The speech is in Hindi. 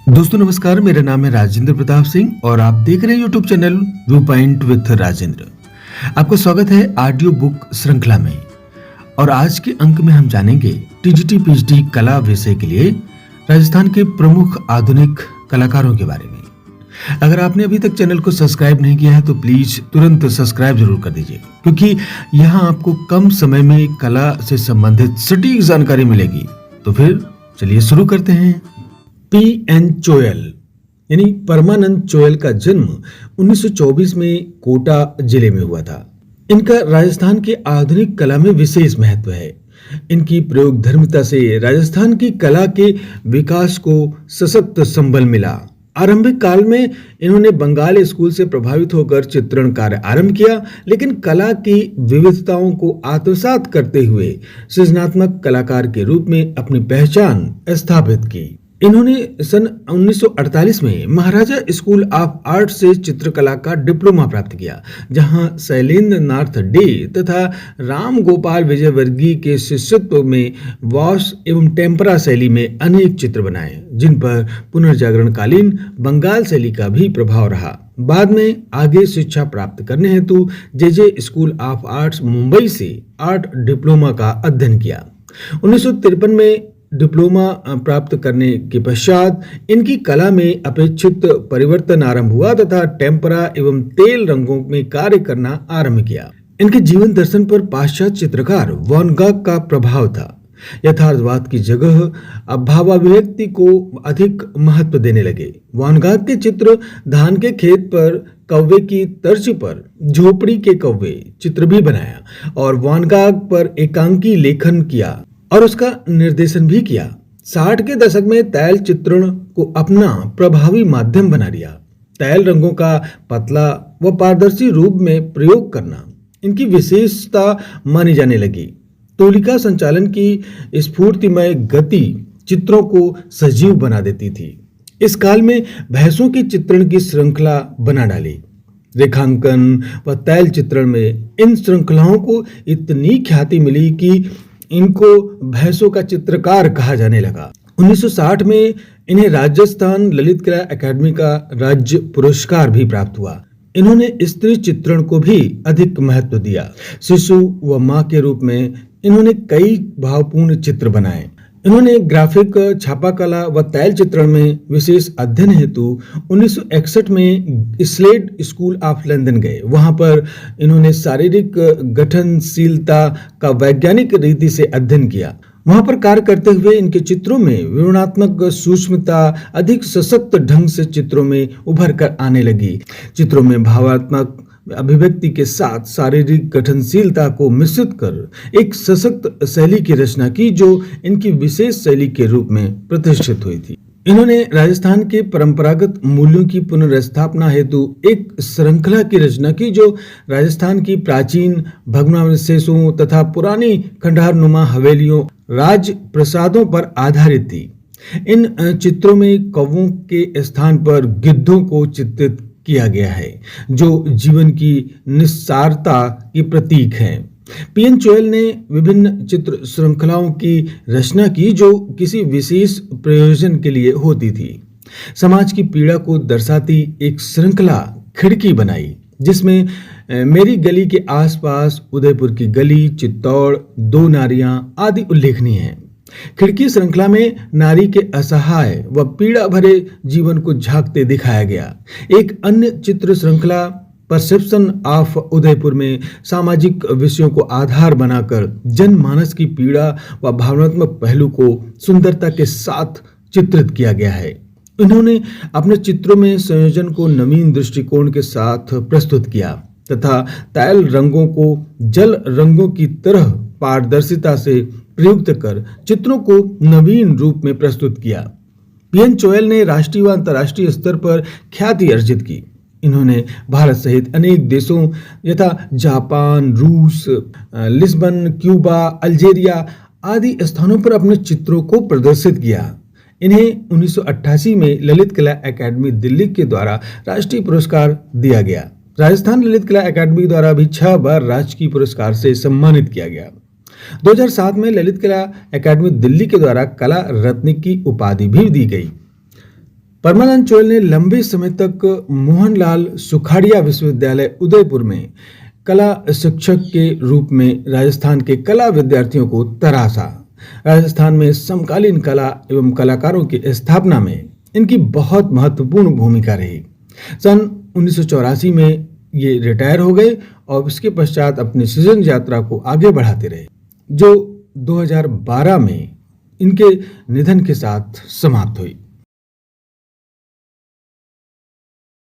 दोस्तों नमस्कार, मेरा नाम है राजेंद्र प्रताप सिंह और आप देख रहे हैं YouTube channel view point with Rajendra. आपका स्वागत है ऑडियो बुक श्रृंखला में। और आज के अंक में हम जानेंगे टीजीटी पीएचडी कला विषय के लिए राजस्थान के प्रमुख आधुनिक कलाकारों के बारे में। अगर आपने अभी तक चैनल को सब्सक्राइब नहीं किया है तो प्लीज तुरंत सब्सक्राइब जरूर कर दीजिए, क्योंकि यहाँ आपको कम समय में कला से संबंधित सटीक जानकारी मिलेगी। तो फिर चलिए शुरू करते हैं। पी.एन. चोयल यानी परमानंद चोयल का जन्म 1924 में कोटा जिले में हुआ था। इनका राजस्थान की आधुनिक कला में विशेष महत्व है। इनकी प्रयोगधर्मिता से राजस्थान की कला के विकास को सशक्त संबल मिला। आरंभिक काल में इन्होंने बंगाल स्कूल से प्रभावित होकर चित्रण कार्य आरंभ किया, लेकिन कला की विविधताओं को आत्मसात करते हुए सृजनात्मक कलाकार के रूप में अपनी पहचान स्थापित की। इन्होंने सन 1948 में महाराजा स्कूल ऑफ आर्ट से चित्रकला का डिप्लोमा प्राप्त किया, जहां शैलेंद्र नाथ डे तथा राम गोपाल विजयवर्गीय के शिष्यत्व में वॉश एवं टेम्परा शैली में अनेक चित्र बनाए, जिन पर पुनर्जागरणकालीन बंगाल शैली का भी प्रभाव रहा। बाद में आगे शिक्षा प्राप्त करने हेतु जे स्कूल ऑफ आर्ट्स मुंबई से आर्ट डिप्लोमा का अध्ययन किया। 1953 में डिप्लोमा प्राप्त करने के पश्चात इनकी कला में अपेक्षित परिवर्तन आरंभ हुआ तथा टेम्परा एवं तेल रंगों में कार्य करना आरंभ किया। इनके जीवन दर्शन पर पाश्चात्य चित्रकार वैन गॉग का प्रभाव था। यथार्थवाद की जगह अब भावाभिव्यक्ति को अधिक महत्व देने लगे। वैन गॉग के चित्र धान के खेत पर कौवे की तर्ज पर झोपड़ी के कौवे चित्र भी बनाया और वैन गॉग पर एकांकी लेखन किया और उसका निर्देशन भी किया। 60 के दशक में तैल चित्रण को अपना प्रभावी माध्यम बना लिया। तैल रंगों का पतला व पारदर्शी रूप में प्रयोग करना इनकी विशेषता मानी जाने लगी। तोलिका संचालन की स्फूर्तिमय गति चित्रों को सजीव बना देती थी। इस काल में भैंसों की चित्रण की श्रृंखला बना डाली। रेखांकन व तैल चित्रण में इन श्रृंखलाओं को इतनी ख्याति मिली कि इनको भैंसों का चित्रकार कहा जाने लगा। 1960 में इन्हें राजस्थान ललित कला अकादमी का राज्य पुरस्कार भी प्राप्त हुआ। इन्होंने स्त्री चित्रण को भी अधिक महत्व दिया। शिशु व मां के रूप में इन्होंने कई भावपूर्ण चित्र बनाए। इन्होंने ग्राफिक, छापा कला व तैल चित्रण में विशेष अध्ययन हेतु 1961 में स्लेड स्कूल ऑफ लंदन गए। वहां पर इन्होंने शारीरिक गठनशीलता का वैज्ञानिक रीति से अध्ययन किया। वहां पर कार्य करते हुए इनके चित्रों में विवरणात्मक सूक्ष्मता अधिक सशक्त ढंग से चित्रों में उभर कर आने लगी। चित्रों में भावात्मक अभिव्यक्ति के साथ शारीरिक गठनशीलता को मिश्रित कर एक सशक्त शैली की रचना की, जो इनकी विशेष शैली के रूप में प्रतिष्ठित हुई थी। इन्होंने राजस्थान के परंपरागत मूल्यों की पुनर्स्थापना हेतु एक श्रृंखला की रचना की, जो राजस्थान की प्राचीन भग्नावशेषों तथा पुरानी खंडहरनुमा हवेलियों, राज प्रसादों पर आधारित थी। इन चित्रों में कौवों के स्थान पर गिद्धों को चित्रित किया गया है, जो जीवन की निस्सारता की प्रतीक हैं। पी.एन. चोयल ने विभिन्न चित्र श्रृंखलाओं की रचना की, जो किसी विशेष प्रयोजन के लिए होती थी। समाज की पीड़ा को दर्शाती एक श्रृंखला खिड़की बनाई, जिसमें मेरी गली के आसपास, उदयपुर की गली, चित्तौड़, दो नारियां आदि उल्लेखनीय हैं। खिड़की श्रृंखला में नारी के असहाय व पीड़ा भरे जीवन को झांकते दिखाया गया। एक अन्य चित्र श्रृंखला परसेप्शन ऑफ उदयपुर में सामाजिक विषयों को आधार बनाकर जनमानस की पीड़ा व भावनात्मक पहलू को सुंदरता के साथ चित्रित किया गया है। इन्होंने अपने चित्रों में संयोजन को नवीन दृष्टिकोण के साथ प्रस्तुत किया तथा तैल रंगों को जल रंगों की तरह पारदर्शिता से प्रयुक्त कर चित्रों को नवीन रूप में प्रस्तुत किया। पी.एन. चोयल ने राष्ट्रीय व अंतर्राष्ट्रीय स्तर पर ख्याति अर्जित की। इन्होंने भारत सहित अनेक देशों यथा जापान, रूस, लिस्बन, क्यूबा, अल्जीरिया आदि स्थानों पर अपने चित्रों को प्रदर्शित किया। इन्हें 1988 में ललित कला अकादमी दिल्ली के द्वारा राष्ट्रीय पुरस्कार दिया गया। राजस्थान ललित कला अकादमी द्वारा भी 6 बार राजकीय पुरस्कार से सम्मानित किया गया। 2007 में ललित कला अकादमी दिल्ली के द्वारा कला रत्न की उपाधि भी दी गई। परमानंद चोइल ने लंबे समय तक मोहनलाल सुखाड़िया विश्वविद्यालय उदयपुर में कला शिक्षक के रूप में राजस्थान के कला विद्यार्थियों को तराशा। राजस्थान में समकालीन कला एवं कलाकारों की स्थापना में इनकी बहुत महत्वपूर्ण भूमिका रही। सन 1984 में ये रिटायर हो गए और उसके पश्चात अपनी सृजन यात्रा को आगे बढ़ाते रहे, जो 2012 में इनके निधन के साथ समाप्त हुई।